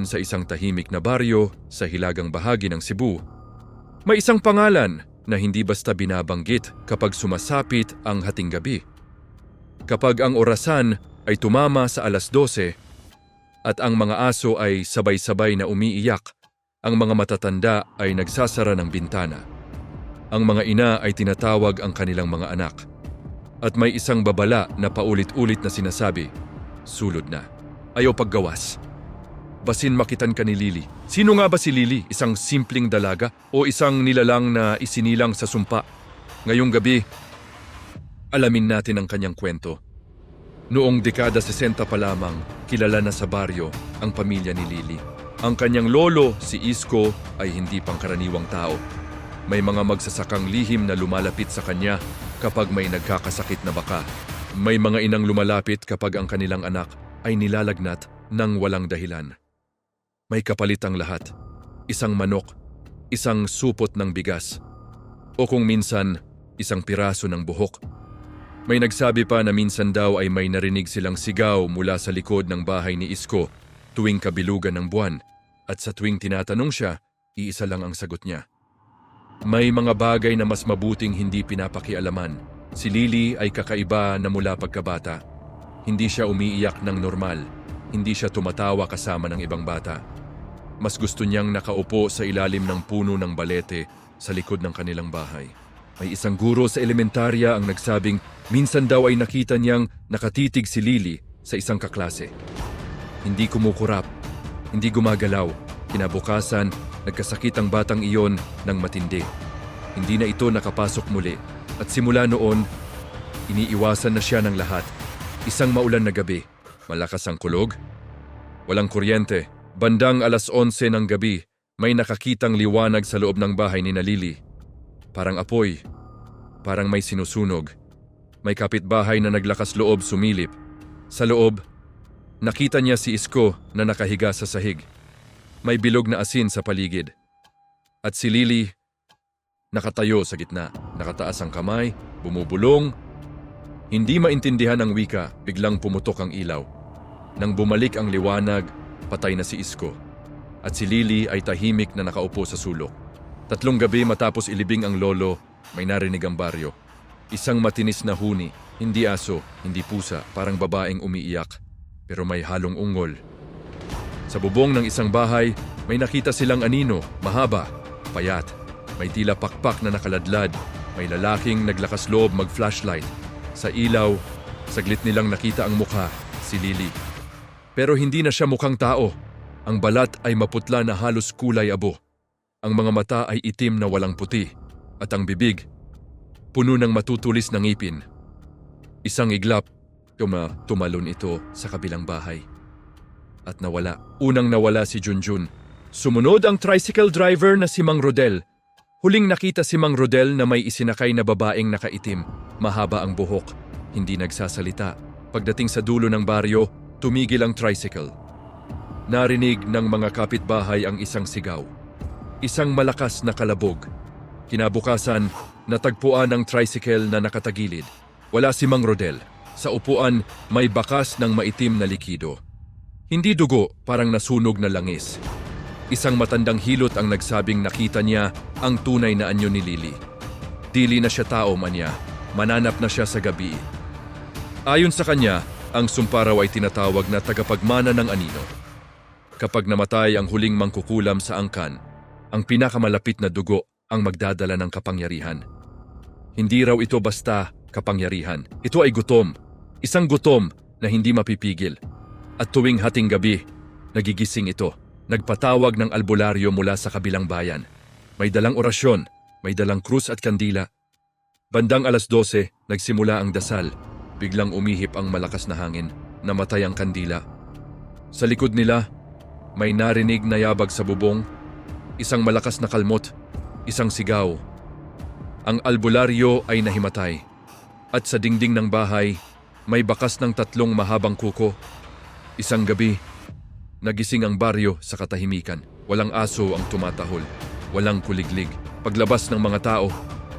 sa isang tahimik na baryo sa hilagang bahagi ng Cebu. May isang pangalan na hindi basta binabanggit kapag sumasapit ang hating gabi. Kapag ang orasan ay tumama sa 12:00 at ang mga aso ay sabay-sabay na umiiyak, ang mga matatanda ay nagsasara ng bintana. Ang mga ina ay tinatawag ang kanilang mga anak. At may isang babala na paulit-ulit na sinasabi, "Sulod na. Ayaw paggawas." Basin makitan ka ni Lily. Sino nga ba si Lily? Isang simpleng dalaga o isang nilalang na isinilang sa sumpa? Ngayong gabi, alamin natin ang kanyang kwento. Noong dekada 60 pa lamang, kilala na sa baryo ang pamilya ni Lily. Ang kanyang lolo, si Isko, ay hindi pangkaraniwang tao. May mga magsasakang lihim na lumalapit sa kanya kapag may nagkakasakit na baka. May mga inang lumalapit kapag ang kanilang anak ay nilalagnat ng walang dahilan. May kapalit ang lahat. Isang manok, isang supot ng bigas, o kung minsan, isang piraso ng buhok. May nagsabi pa na minsan daw ay may narinig silang sigaw mula sa likod ng bahay ni Isko tuwing kabilugan ng buwan, at sa tuwing tinatanong siya, iisa lang ang sagot niya. May mga bagay na mas mabuting hindi pinapakialaman. Si Lily ay kakaiba na mula pagkabata. Hindi siya umiiyak ng normal. Hindi siya tumatawa kasama ng ibang bata. Mas gusto niyang nakaupo sa ilalim ng puno ng balete sa likod ng kanilang bahay. May isang guro sa elementarya ang nagsabing minsan daw ay nakita niyang nakatitig si Lily sa isang kaklase. Hindi kumukurap, hindi gumagalaw. Kinabukasan, nagkasakit ang batang iyon ng matindi. Hindi na ito nakapasok muli at simula noon, iniiwasan na siya ng lahat. Isang maulan na gabi, malakas ang kulog, walang kuryente. Bandang 11:00 ng gabi, may nakakitang liwanag sa loob ng bahay ni Lily. Parang apoy, parang may sinusunog. May kapitbahay na naglakas loob sumilip. Sa loob, nakita niya si Isko na nakahiga sa sahig. May bilog na asin sa paligid. At si Lily, nakatayo sa gitna, nakataas ang kamay, bumubulong. Hindi maintindihan ang wika, biglang pumutok ang ilaw. Nang bumalik ang liwanag, patay na si Isko. At si Lily ay tahimik na nakaupo sa sulok. 3 gabi matapos ilibing ang lolo, may narinig ang baryo. Isang matinis na huni, hindi aso, hindi pusa, parang babaeng umiiyak, pero may halong ungol. Sa bubong ng isang bahay, may nakita silang anino, mahaba, payat. May tila pakpak na nakaladlad, may lalaking naglakas loob mag-flashlight. Sa ilaw, saglit nilang nakita ang mukha, si Lily. Pero hindi na siya mukhang tao. Ang balat ay maputla na halos kulay abo. Ang mga mata ay itim na walang puti. At ang bibig, puno ng matutulis na ngipin. Isang iglap, tumalon ito sa kabilang bahay. At nawala. Unang nawala si Junjun. Sumunod ang tricycle driver na si Mang Rodel. Huling nakita si Mang Rodel na may isinakay na babaeng nakaitim. Mahaba ang buhok. Hindi nagsasalita. Pagdating sa dulo ng baryo, tumigil ang tricycle. Narinig ng mga kapitbahay ang isang sigaw. Isang malakas na kalabog. Kinabukasan, natagpuan ang tricycle na nakatagilid. Wala si Mang Rodel. Sa upuan, may bakas ng maitim na likido. Hindi dugo, parang nasunog na langis. Isang matandang hilot ang nagsabing nakita niya ang tunay na anyo ni Lily. Dili na siya tao man niya, mananap na siya sa gabi. Ayon sa kanya, ang sumpa raw ay tinatawag na tagapagmana ng anino. Kapag namatay ang huling mangkukulam sa angkan, ang pinakamalapit na dugo ang magdadala ng kapangyarihan. Hindi raw ito basta kapangyarihan. Ito ay gutom. Isang gutom na hindi mapipigil. At tuwing hating gabi, nagigising ito. Nagpatawag ng albularyo mula sa kabilang bayan. May dalang orasyon, may dalang krus at kandila. Bandang 12:00, nagsimula ang dasal. Biglang umihip ang malakas na hangin, namatay ang kandila. Sa likod nila, may narinig na yabag sa bubong, isang malakas na kalmot, isang sigaw. Ang albularyo ay nahimatay. At sa dingding ng bahay, may bakas ng 3 mahabang kuko. Isang gabi, nagising ang baryo sa katahimikan. Walang aso ang tumatahol, walang kuliglig. Paglabas ng mga tao,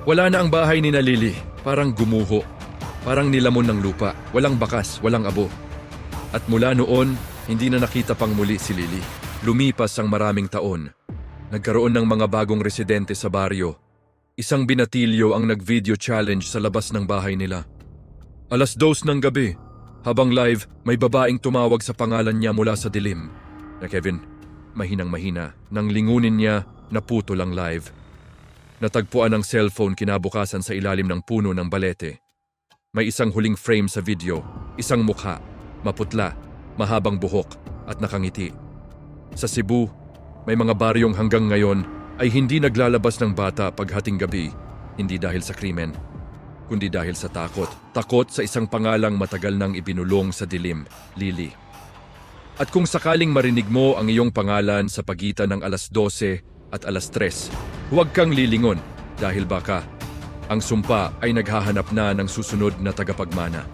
wala na ang bahay ni Lily, parang gumuho. Parang nilamon ng lupa, walang bakas, walang abo. At mula noon, hindi na nakita pang muli si Lily. Lumipas ang maraming taon. Nagkaroon ng mga bagong residente sa baryo. Isang binatilyo ang nag-video challenge sa labas ng bahay nila. 2:00 ng gabi, habang live, may babaeng tumawag sa pangalan niya mula sa dilim. Na Kevin, mahinang-mahina, nang lingunin niya, naputol ang live. Natagpuan ang cellphone kinabukasan sa ilalim ng puno ng balete. May isang huling frame sa video, isang mukha, maputla, mahabang buhok at nakangiti. Sa Cebu, may mga baryong hanggang ngayon ay hindi naglalabas ng bata paghating gabi, hindi dahil sa krimen, kundi dahil sa takot. Takot sa isang pangalang matagal nang ibinulong sa dilim, Lily. At kung sakaling marinig mo ang iyong pangalan sa pagitan ng 12:00 at 3:00, huwag kang lilingon dahil baka ang sumpa ay naghahanap na ng susunod na tagapagmana.